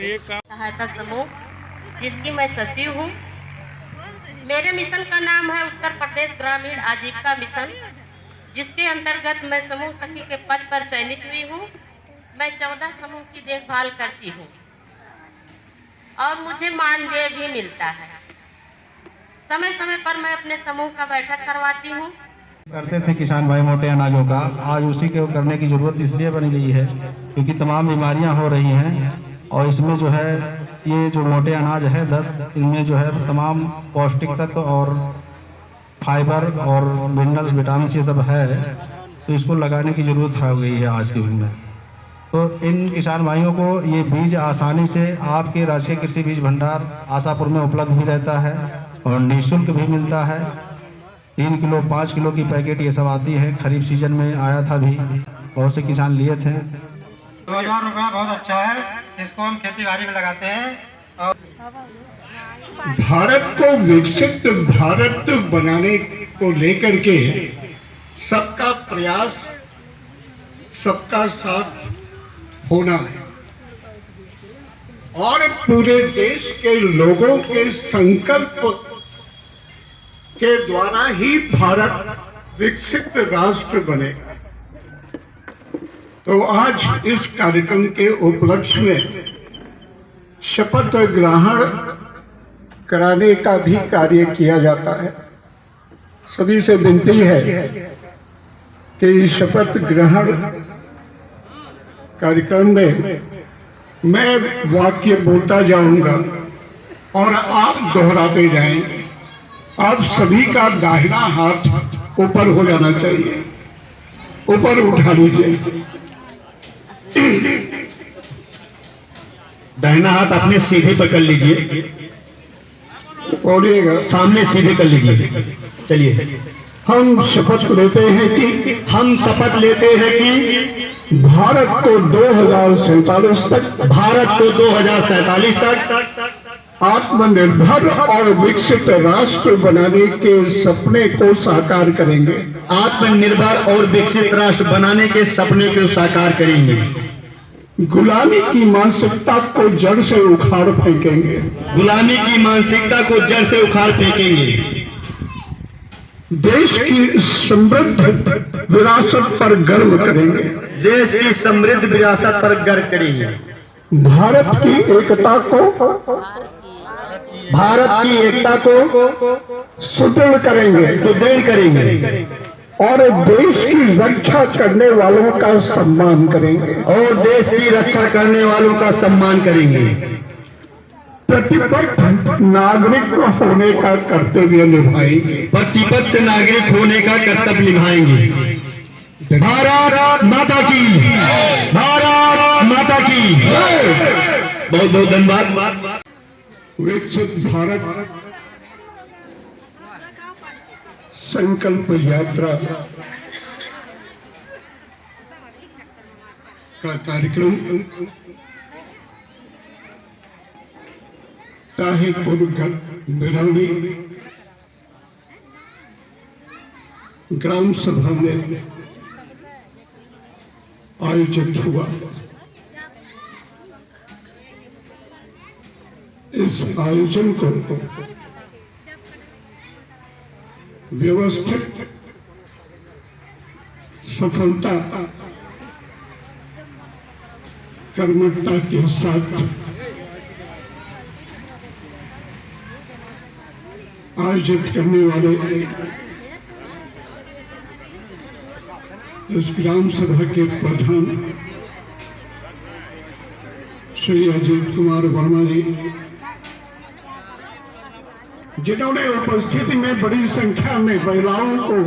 सहायता समूह जिसकी मैं सचिव हूँ। मेरे मिशन का नाम है उत्तर प्रदेश ग्रामीण आजीविका मिशन, जिसके अंतर्गत मैं समूह सखी के पद पर चयनित हुई हूँ। मैं 14 समूह की देखभाल करती हूँ और मुझे मानदेय भी मिलता है। समय समय पर मैं अपने समूह का बैठक करवाती हूँ। करते थे किसान भाई मोटे अनाजों का, आज उसी को करने की जरूरत इसलिए बन गई है क्योंकि तमाम बीमारियां हो रही हैं और इसमें जो है ये जो मोटे अनाज है 10, इनमें जो है तमाम पौष्टिक तत्व और फाइबर और मिनरल्स विटामिन ये सब है, तो इसको लगाने की जरूरत हो गई है आज के युग में। तो इन किसान भाइयों को ये बीज आसानी से आपके राष्ट्रीय कृषि बीज भंडार आशापुर में उपलब्ध भी रहता है और निःशुल्क भी मिलता है। 3 किलो 5 किलो की पैकेट ये सब आती है। खरीफ सीजन में आया था भी, बहुत से किसान लिए थे। 2000 रुपया बहुत अच्छा है, इसको हम खेती बाड़ी में लगाते हैं। भारत को विकसित भारत बनाने को लेकर के सबका प्रयास, सबका साथ होना है और पूरे देश के लोगों के संकल्प के द्वारा ही भारत विकसित राष्ट्र बनेगा। तो आज इस कार्यक्रम के उपलक्ष्य में शपथ ग्रहण कराने का भी कार्य किया जाता है। सभी से विनती है कि शपथ ग्रहण कार्यक्रम में मैं वाक्य बोलता जाऊंगा और आप दोहराते जाएंगे। आप सभी का दाहिना हाथ ऊपर हो जाना चाहिए, ऊपर उठा लीजिए। दाहिना हाथ अपने सीधे पकड़ लीजिए, बोलिएगा, सामने सीधे कर लीजिए। चलिए, हम शपथ लेते हैं कि हम शपथ लेते हैं कि भारत को 2047 तक भारत को 2047 तक आत्मनिर्भर और विकसित राष्ट्र बनाने के सपने को साकार करेंगे। आत्मनिर्भर और विकसित राष्ट्र बनाने के सपने को साकार करेंगे। गुलामी की मानसिकता को जड़ से उखाड़ फेंकेंगे। गुलामी की मानसिकता को जड़ से उखाड़ फेंकेंगे। देश की समृद्ध विरासत पर गर्व करेंगे। देश की समृद्ध विरासत पर गर्व करेंगे। भारत की एकता को सुदृढ़ करेंगे और देश की रक्षा करने वालों का सम्मान करेंगे। प्रतिबद्ध नागरिक होने का कर्तव्य निभाएंगे। भारत माता की, भारत माता की बहुत बहुत धन्यवाद। विकसित भारत संकल्प यात्रा का कार्यक्रम ताहिरपुर बिरौली ग्राम सभा में आयोजित हुआ। इस आयोजन को व्यवस्थित सफलता कर्मठता के साथ आयोजित करने वाले इस ग्राम सभा के प्रधान श्री अजीत कुमार वर्मा जी, जिन्होंने उपस्थिति में बड़ी संख्या में महिलाओं को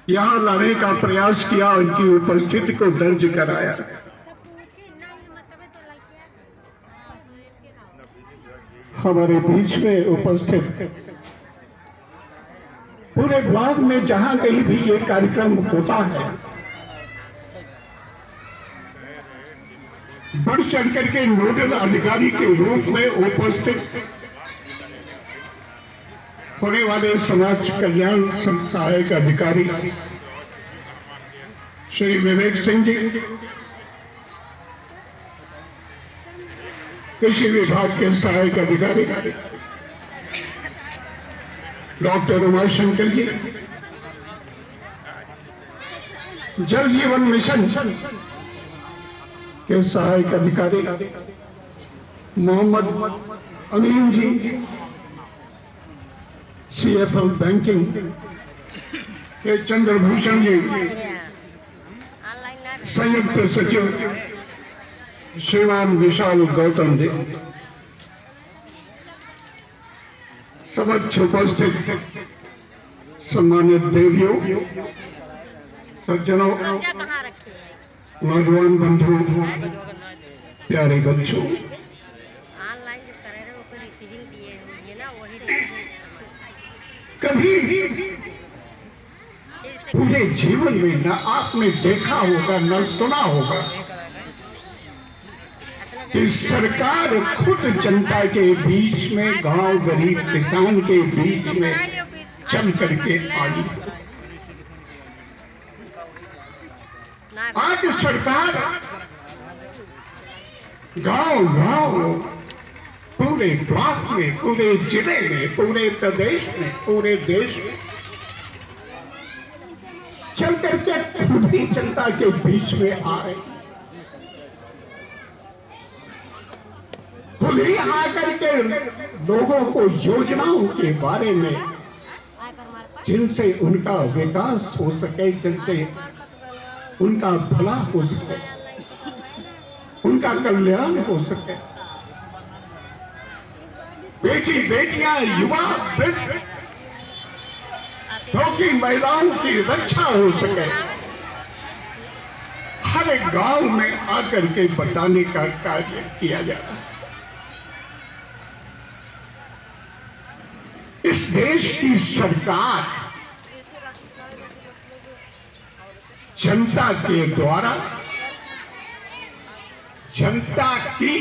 यहां लाने का प्रयास किया, उनकी उपस्थिति को दर्ज कराया। हमारे बीच में उपस्थित पूरे ब्लॉक में जहां कहीं भी ये कार्यक्रम होता है, बढ़ चढ़ करके नोडल अधिकारी के रूप में उपस्थित होने वाले समाज कल्याण सहायक अधिकारी श्री विवेक सिंह जी, कृषि विभाग के सहायक अधिकारी डॉक्टर उमाशंकर जी, जल जीवन मिशन के सहायक अधिकारी मोहम्मद अमीन जी, CFL बैंकिंग के चंद्रभूषण जी, संयुक्त सचिव श्रीमान विशाल गौतम जी, समक्ष उपस्थित सम्मानित देवियों, सज्जनों, नौजवान बंधुओं, प्यारे बच्चों, कभी पूरे जीवन में न आपने देखा होगा न सुना होगा कि सरकार खुद जनता के बीच में, गांव गरीब किसान के बीच में चल करके आई। आज सरकार गांव-गांव, पूरे ब्लॉक में, पूरे जिले में, पूरे प्रदेश में, पूरे देश में चल करके खुद ही जनता के बीच में आए, खुद ही आकर के लोगों को योजनाओं के बारे में, जिनसे उनका विकास हो सके, जिनसे उनका भला हो सके, उनका कल्याण हो सके, बेटी बेटियां, युवा वृद्ध, क्योंकि महिलाओं की रक्षा हो सके, हर गांव में आकर के बताने का कार्य किया जा रहा है। इस देश की सरकार जनता के द्वारा, जनता की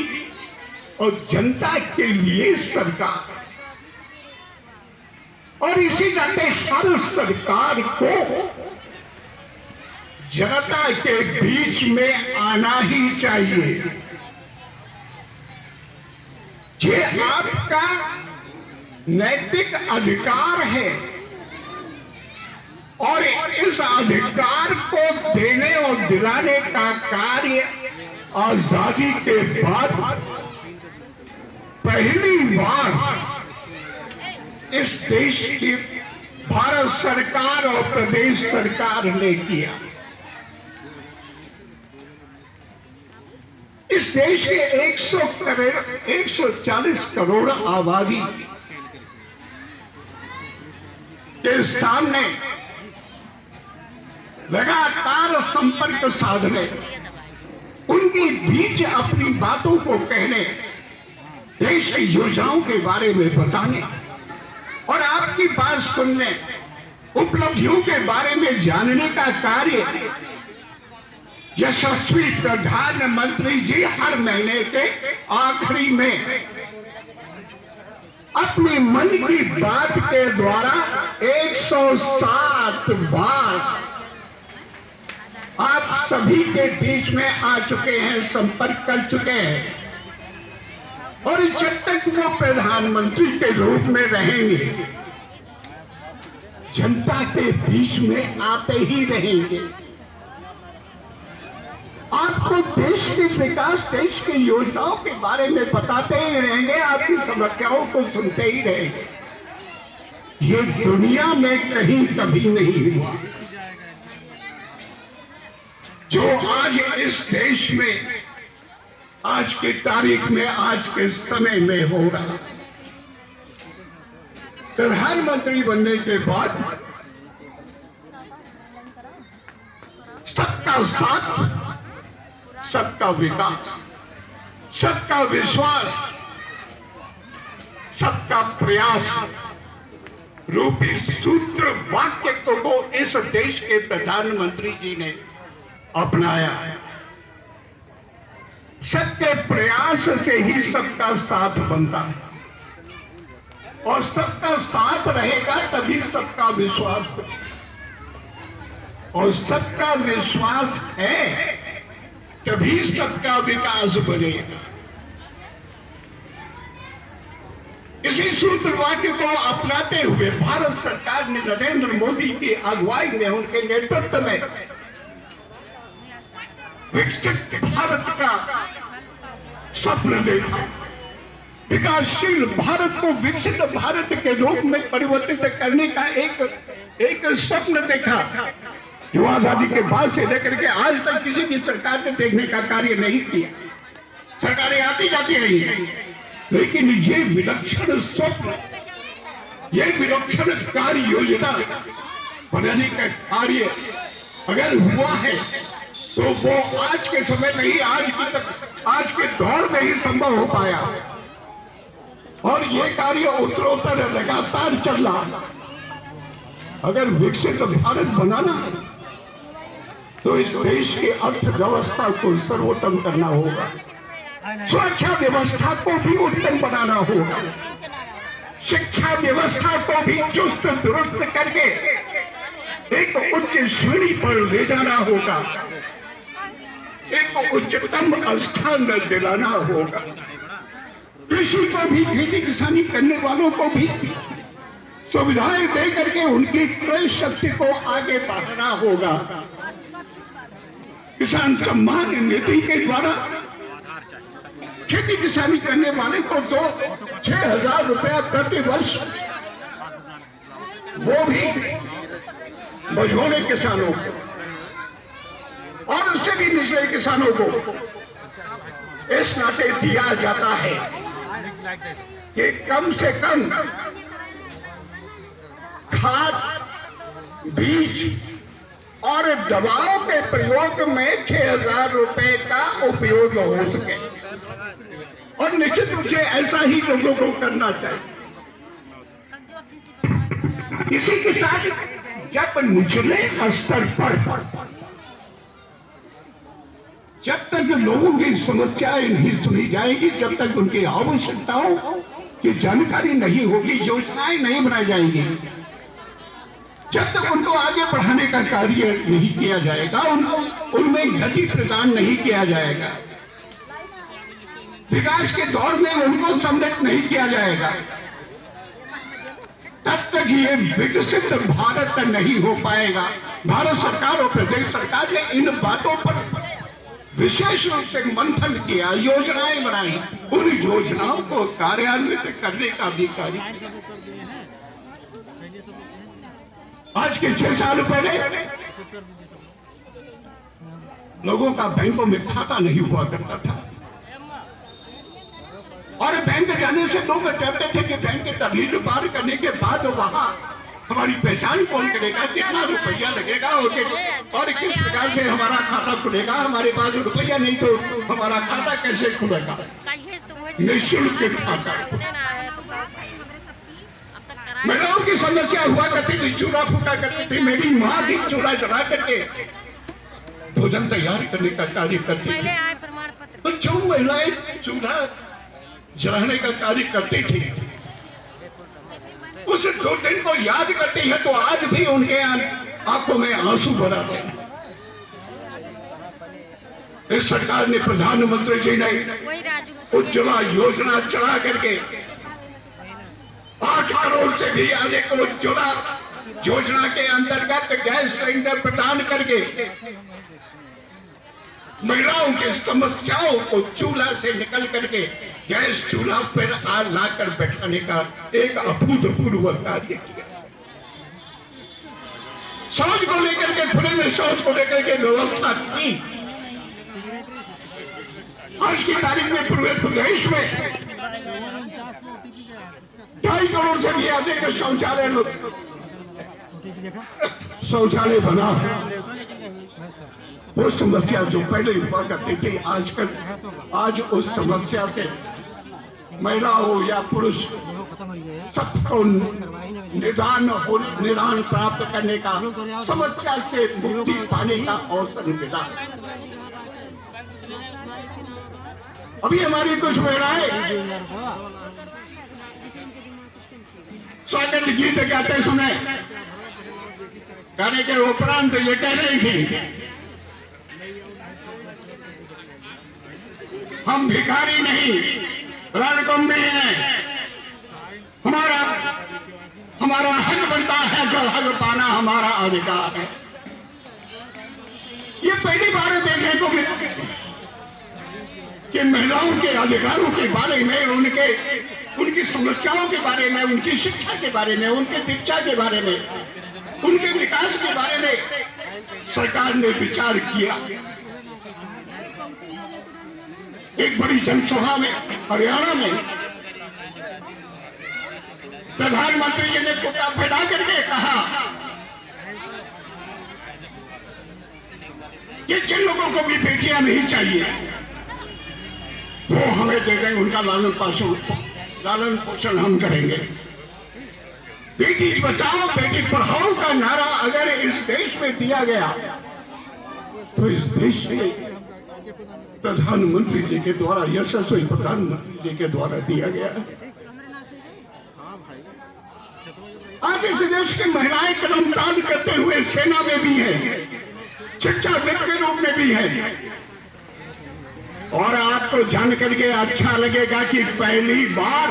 और जनता के लिए सरकार, और इसी नाते हर सरकार को जनता के बीच में आना ही चाहिए। ये आपका नैतिक अधिकार है और इस अधिकार को देने और दिलाने का कार्य आजादी के बाद पहली बार इस देश की भारत सरकार और प्रदेश सरकार ने किया। इस देश के 140 करोड़ आबादी के सामने लगातार संपर्क साधने, उनके बीच अपनी बातों को कहने, देश की योजनाओं के बारे में बताने और आपकी बात सुनने, उपलब्धियों के बारे में जानने का कार्य यशस्वी प्रधानमंत्री जी हर महीने के आखिरी में अपने मन की बात के द्वारा 107 बार आप सभी के बीच में आ चुके हैं, संपर्क कर चुके हैं, और जब तक वो प्रधानमंत्री के रूप में रहेंगे जनता के बीच में आते ही रहेंगे। आपको देश के विकास, देश की योजनाओं के बारे में बताते ही रहेंगे, आपकी समस्याओं को सुनते ही रहेंगे। ये दुनिया में कहीं कभी नहीं हुआ जो आज इस देश में, आज की तारीख में, आज के समय में हो रहा। प्रधानमंत्री बनने के बाद सबका साथ, सबका विकास, सबका विश्वास, सबका प्रयास रूपी सूत्र वाक्य को इस देश के प्रधानमंत्री जी ने अपनाया। सबके प्रयास से ही सबका साथ बनता है और सबका साथ रहेगा तभी सबका विश्वास बनेगा, और सबका विश्वास है तभी सबका विकास बनेगा। दुर्भाग्य को अपनाते हुए भारत सरकार ने नरेंद्र मोदी की अगुवाई में, उनके नेतृत्व में विकसित भारत का स्वप्न देखा। विकासशील भारत को विकसित भारत के रूप में परिवर्तित करने का एक स्वप्न देखा, जो आजादी के बाद से लेकर के आज तक किसी भी सरकार ने देखने का कार्य नहीं किया। सरकारें आती जाती रही, लेकिन ये विलक्षण स्वप्न, ये विलक्षण कार्य योजना बनाने का कार्य अगर हुआ है तो वो आज के समय में ही, आज के दौर में ही संभव हो पाया। और ये कार्य उत्तरोत्तर लगातार चल रहा है। अगर विकसित भारत बनाना है तो इस देश की अर्थव्यवस्था को सर्वोत्तम करना होगा, सुरक्षा व्यवस्था को भी उत्तम बनाना होगा, शिक्षा व्यवस्था को भी चुस्त दुरुस्त करके एक उच्च श्रेणी पर ले जाना होगा, एक उच्चतम स्थान दिलाना होगा। कृषि को भी, खेती किसानी करने वालों को भी सुविधाएं दे करके उनकी क्रय शक्ति को आगे बढ़ाना होगा। किसान सम्मान निधि के द्वारा खेती किसानी करने वाले को 6,000 रुपया प्रति वर्ष, वो भी मझोले किसानों को और उससे भी निचले किसानों को इस नाते दिया जाता है कि कम से कम खाद, बीज और दवाओं के प्रयोग में 6,000 रुपए का उपयोग हो सके। और निश्चित रूप से ऐसा ही लोगों को करना चाहिए। इसी के साथ जब निचले स्तर पर जब तक लोगों की समस्याएं नहीं सुनी जाएगी, जब तक उनकी आवश्यकताओं की जानकारी नहीं होगी, योजनाएं नहीं बनाई जाएंगी, जब तक उनको आगे बढ़ाने का कार्य नहीं किया जाएगा, उनमें गति प्रदान नहीं किया जाएगा, विकास के दौर में उनको सम्मिलित नहीं किया जाएगा, तब तक ये विकसित भारत नहीं हो पाएगा। भारत सरकार और प्रदेश सरकार ने इन बातों पर विशेष रूप से मंथन किया, योजनाएं बनाई, उन योजनाओं को कार्यान्वित करने का भी कार्य। आज के 6 साल पहले लोगों का बैंकों में खाता नहीं हुआ करता था, और बैंक जाने से लोग कहते थे कि बैंक की तहरीर पार करने के बाद वहां हमारी पहचान कौन करेगा, कितना रुपया लगेगा और किस प्रकार से हमारा खाता खुलेगा, हमारे पास रुपया नहीं तो हमारा खाता कैसे खुलेगा। निःशुल्क खाता। महिलाओं की समस्या हुआ करती थी, चूल्हा फूका करती थी। मेरी माँ भी चूल्हा जला करके भोजन तैयार करने का कार्य करती थी। तो जो महिलाएं चूल्हा जलाने का कार्य करती थी, उस 2 दिन को याद करती है तो आज भी उनके आंखों में आंसू भर आते हैं। इस सरकार ने, प्रधानमंत्री जी ने उज्ज्वला योजना चला करके 8 करोड़ से भी अधिक उज्ज्वला योजना के अंतर्गत गैस सिलेंडर प्रदान करके महिलाओं की समस्याओं को चूल्हा से निकल करके गैस चूल्हा पर लाकर बैठाने का एक अभूतपूर्व कार्य किया। शौच को लेकर के, खुले में शौच को लेकर के व्यवस्था की। आज की तारीख में पूरे प्रदेश में 2.5 करोड़ से भी अधिक शौचालय बना। वो समस्या जो पहले हुआ करती थी, आज उस समस्या से महिला हो या पुरुष सबको निदान प्राप्त करने का, समस्या से मुक्ति पाने का अवसर मिला। अभी हमारी कुछ महिलाएं स्वागत गीत गाते सुने, गाने के उपरांत ये कह रही थी, हम भिखारी नहीं रणकुंभी हैं, हमारा हमारा हक बनता है, जो हक पाना हमारा अधिकार है। ये पहली बार देखने को मिला कि महिलाओं के अधिकारों के बारे में, उनकी समस्याओं के बारे में, उनकी शिक्षा के बारे में, उनके दीक्षा के बारे में, उनके विकास के बारे में सरकार ने विचार किया। एक बड़ी जनसभा में हरियाणा में प्रधानमंत्री जी ने कुत्ता फैला करके कहा कि जिन लोगों को भी बेटियां नहीं चाहिए वो हमें दे दें, उनका लालन पोषण हम करेंगे। बेटी बचाओ बेटी पढ़ाओ का नारा अगर इस देश में दिया गया तो इस देश में प्रधानमंत्री जी के द्वारा, यशस्वी प्रधानमंत्री जी के द्वारा दिया गया है। आज इस देश की महिलाएं कदमतान करते हुए सेना में भी है, शिक्षाविद के रूप में भी है। और आपको जान करके अच्छा लगेगा कि पहली बार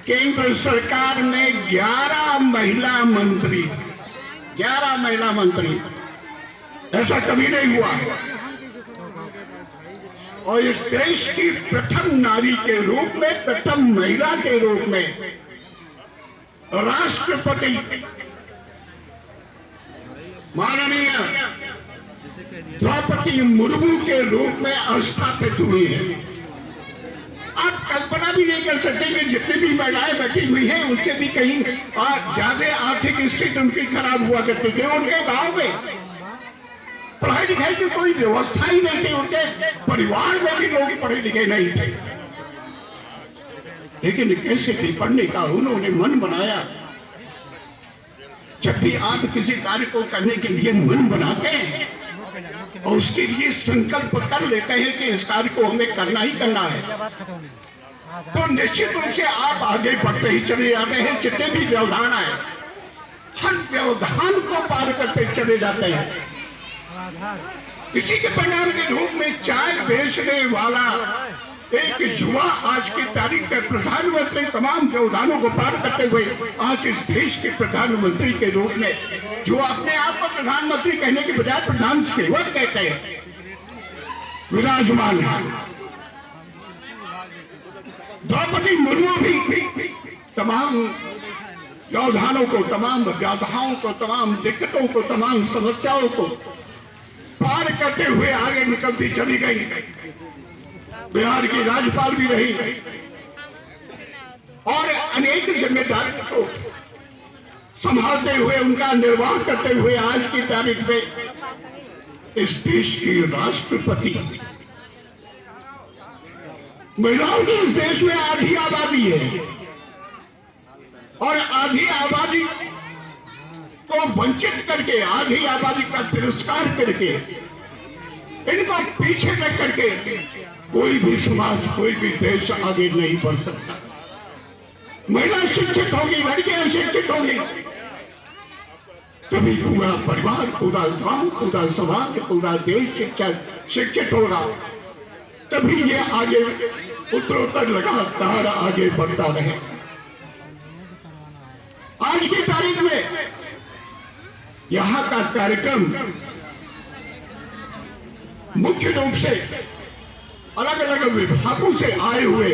केंद्र सरकार में 11 महिला मंत्री, ऐसा कभी नहीं हुआ। और इस देश की प्रथम नारी के रूप में, प्रथम महिला के रूप में राष्ट्रपति माननीय द्रौपदी मुर्मू के रूप में स्थापित हुई है। आप कल्पना भी नहीं कर सकते कि जितनी भी महिलाएं बैठी हुई हैं उससे भी कहीं ज्यादा आर्थिक स्थिति उनकी खराब हुआ करती थी। उनके गांव में पढ़ाई लिखाई की कोई व्यवस्था ही नहीं थी, उनके परिवार में भी लोग पढ़े लिखे नहीं थे। लेकिन कैसे भी पढ़ने का उन्होंने मन बनाया। जब भी आप किसी कार्य को करने के लिए मन बनाते हैं और उसके लिए संकल्प कर लेते हैं कि इस कार्य को हमें करना ही करना है, तो निश्चित रूप से आप आगे बढ़ते ही चले जाते हैं। जितने भी व्यवधान आए हर व्यवधान को पार करते चले जाते हैं। इसी के परिणाम के रूप में चाय बेचने वाला एक युवा आज की तारीख में प्रधानमंत्री तमाम व्यवधानों को पार करते हुए आज इस देश के प्रधानमंत्री के रूप में, जो अपने आप को प्रधानमंत्री कहने के बजाय प्रधान सेवक कहते हैं, विराजमान है। द्रौपदी मुर्मू भी तमाम व्यवधानों को, तमाम व्याधाओं को, तमाम दिक्कतों को, तमाम समस्याओं को पार करते हुए आगे निकलती चली गई। बिहार की राज्यपाल भी रही और अनेक जिम्मेदारियों को संभालते हुए, उनका निर्वाह करते हुए आज की तारीख में इस देश की राष्ट्रपति। महिलाओं की इस देश में आधी आबादी है और आधी आबादी को वंचित करके, आधी आबादी का तिरस्कार करके, इनको पीछे रख करके कोई भी समाज, कोई भी देश आगे नहीं बढ़ सकता। महिला शिक्षित होगी, लड़कियां शिक्षित होगी, तभी पूरा परिवार, पूरा गांव, पूरा समाज, पूरा देश शिक्षित होगा। तभी ये आगे उत्तरोत्तर लगातार आगे बढ़ता रहे। आज की तारीख में यहाँ का कार्यक्रम मुख्य रूप से अलग अलग विभागों से आए हुए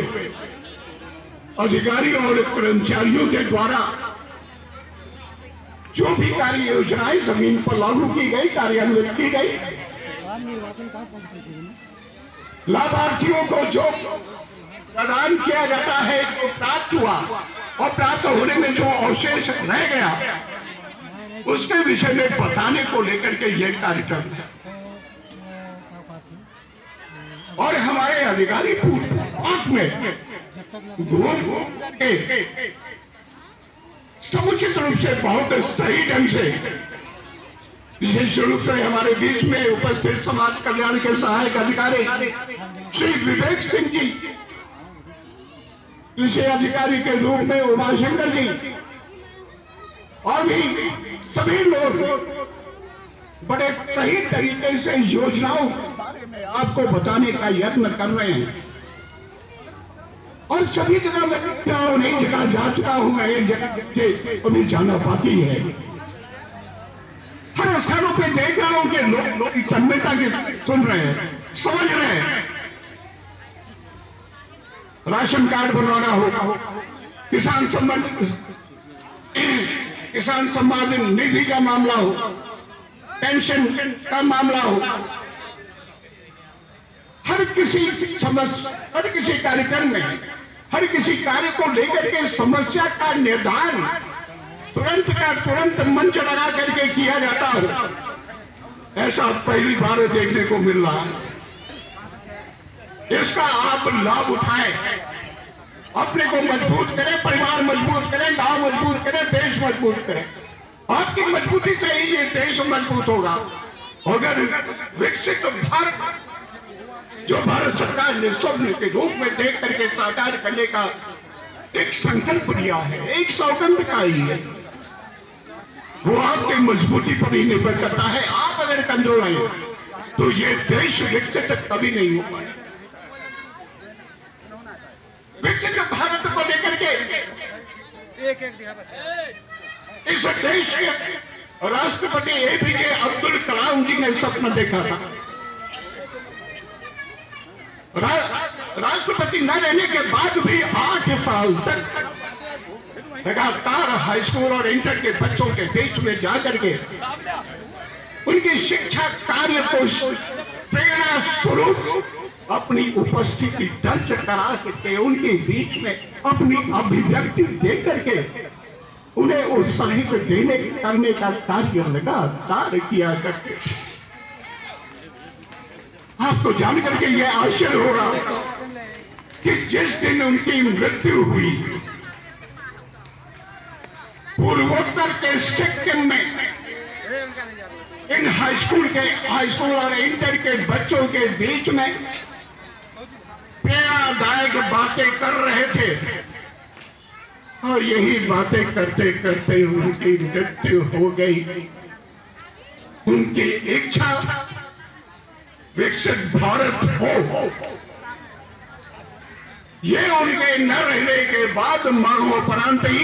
अधिकारियों और कर्मचारियों के द्वारा जो भी कार्य योजनाएं जमीन पर लागू की गई, कार्यान्वित की गई, लाभार्थियों को जो प्रदान किया जाता है, जो प्राप्त हुआ और प्राप्त होने में जो अवशेष रह गया, उसके विषय में बताने को लेकर के यह कार्यक्रम है। और हमारे अधिकारी पूर्व में घूम के समुचित रूप से, बहुत सही ढंग से, विशेष रूप से हमारे बीच में उपस्थित समाज कल्याण के सहायक अधिकारी श्री विवेक सिंह जी, कृषि अधिकारी के रूप में उमाशंकर जी, और भी सभी लोग बड़े सही तरीके से योजनाओं के बारे में आपको बताने का यत्न कर रहे हैं। और सभी जगह मैं अनेक जगह जा चुका हूं, मैं एक जगह अभी जाना बाकी है। हर स्थानों पे देख रहा हूं कि लोग की तन्मयता के सुन रहे हैं, समझ रहे हैं। राशन कार्ड बनवाना हो, किसान सम्मान निधि का मामला हो, पेंशन का मामला हो, हर किसी कार्यक्रम में, हर किसी कार्य को लेकर के समस्या का निर्धारण तुरंत का तुरंत मंच लगा करके किया जाता हो, ऐसा पहली बार देखने को मिल रहा है। इसका आप लाभ उठाएं, अपने को मजबूत करें, परिवार मजबूत करें, गांव मजबूत करें, देश मजबूत करें। आपकी मजबूती से ही ये देश मजबूत होगा। अगर विकसित भारत जो भारत सरकार ने स्वप्न के रूप में देख करके साकार करने का एक संकल्प लिया है, एक सौगंध का ही है, वो आपकी मजबूती पर ही निर्भर करता है। आप अगर कमजोर हैं तो ये देश विकसित कभी नहीं हो पाए। विकसित भारत को लेकर के इस देश के राष्ट्रपति APJ अब्दुल कलाम जी ने सपना देखा था। राष्ट्रपति न रहने के बाद भी 8 साल तक लगातार हाई स्कूल और इंटर के बच्चों के बीच में जाकर के उनकी शिक्षा कार्य को प्रेरणा स्वरूप अपनी उपस्थिति दर्ज करा करके उनके बीच में अपनी अभिव्यक्ति दे करके उन्हें उत्साहित देने करने का कार्य लगातार किया करते। आपको जान करके यह आश्चर्य होगा कि जिस दिन उनकी मृत्यु हुई, पूर्वोत्तर के सिक्किम में इन हाई स्कूल और इंटर के बच्चों के बीच में प्रेरणादायक बातें कर रहे थे और यही बातें करते करते उनकी मृत्यु हो गई। उनकी इच्छा विकसित भारत हो, ये उनके न रहने के बाद मरणोपरांत ही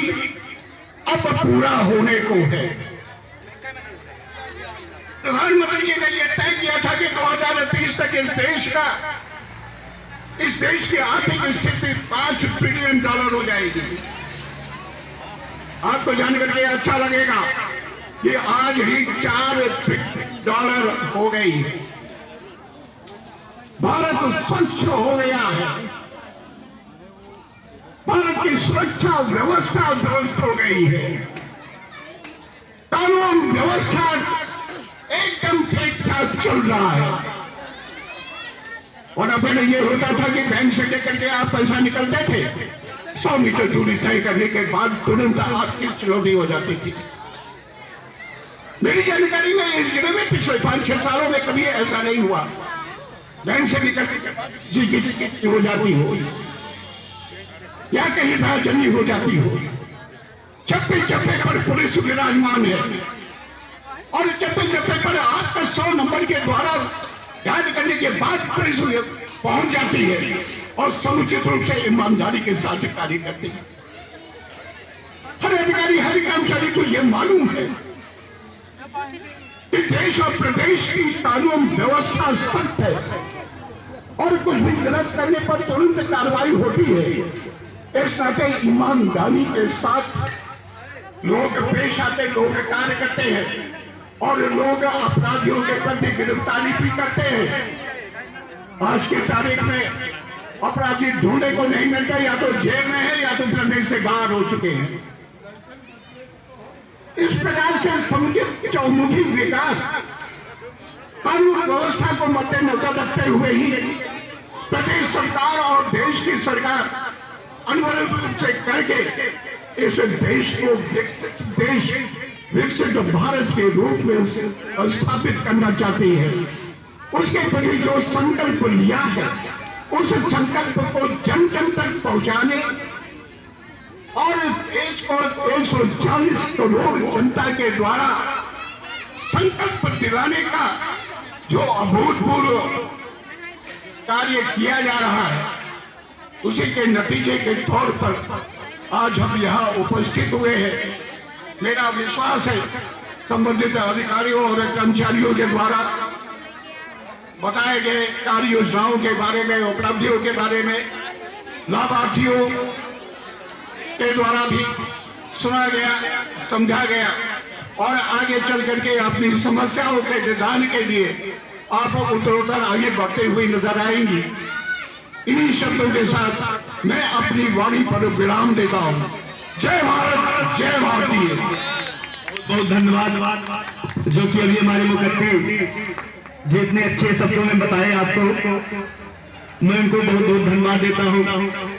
अब पूरा होने को है। प्रधानमंत्री जी ने यह तय किया था कि 2030 तक इस देश की आर्थिक स्थिति $5 ट्रिलियन हो जाएगी। आपको जानकर के अच्छा लगेगा कि आज ही $4 ट्रिलियन हो गई। भारत स्वच्छ हो गया है, भारत की सुरक्षा व्यवस्था दुरुस्त हो गई है, कानून व्यवस्था एकदम ठीक ठाक चल रहा है। और अब पहले ये होता था कि बैंक से लेकर के आप पैसा निकलते थे, 100 मीटर दूरी तय करने के बाद तुरंत आपकी चुनौती हो जाती थी। मेरी जानकारी में इस जिले में पिछले 5-6 सालों में कभी ऐसा नहीं हुआ। बैंक से निकलने के बाद जी हो जाती हो या कहीं राजनी हो जाती हो, चप्पे चप्पे पर पुलिस विराजमान है और चप्पे चप्पे पर आपका 100 नंबर के द्वारा याद करने के बाद पुलिस पहुंच जाती है और समुचित रूप से ईमानदारी के साथ कार्य करती है। हर अधिकारी हर कर्मचारी को यह मालूम है कि देश और प्रदेश की कानून व्यवस्था सख्त है और कुछ भी गलत करने पर तुरंत कार्रवाई होती है। इस नाते ईमानदारी के साथ लोग पेश आते, लोग कार्य करते हैं और लोग अपराधियों के प्रति गिरफ्तारी भी करते हैं। आज की तारीख में अपराधी ढूंढने को नहीं मिलता, या तो जेल में है या तो प्रदेश से बाहर हो चुके हैं। इस प्रकार से समुचित चौमुखी विकास कानून व्यवस्था को मद्देनजर रखते हुए ही प्रदेश सरकार और देश की सरकार अनिवार्य रूप से करके इस देश को विकसित भारत के रूप में स्थापित करना चाहती है। उसके प्रति जो संकल्प लिया है, उस संकल्प को जन जन तक पहुंचाने और देश को 140 करोड़ जनता के द्वारा संकल्प दिलाने का जो अभूतपूर्व कार्य किया जा रहा है, उसी के नतीजे के तौर पर आज हम यहाँ उपस्थित हुए हैं। मेरा विश्वास है संबंधित अधिकारियों और कर्मचारियों के द्वारा बताए गए कार्य योजनाओं के बारे में, उपलब्धियों के बारे में लाभार्थियों के द्वारा भी सुना गया, समझा गया और आगे चल करके अपनी समस्याओं के निदान के लिए आप उत्तरोत्तर आगे बढ़ते हुए नजर आएंगी। इन्हीं शब्दों के साथ मैं अपनी वाणी पर विराम देता हूँ। जय भारत, जय भारतीय। बहुत धन्यवाद जो कि अभी हमारे मुखर्जी जितने अच्छे शब्दों में बताए आपको, मैं उनको बहुत बहुत धन्यवाद देता हूँ।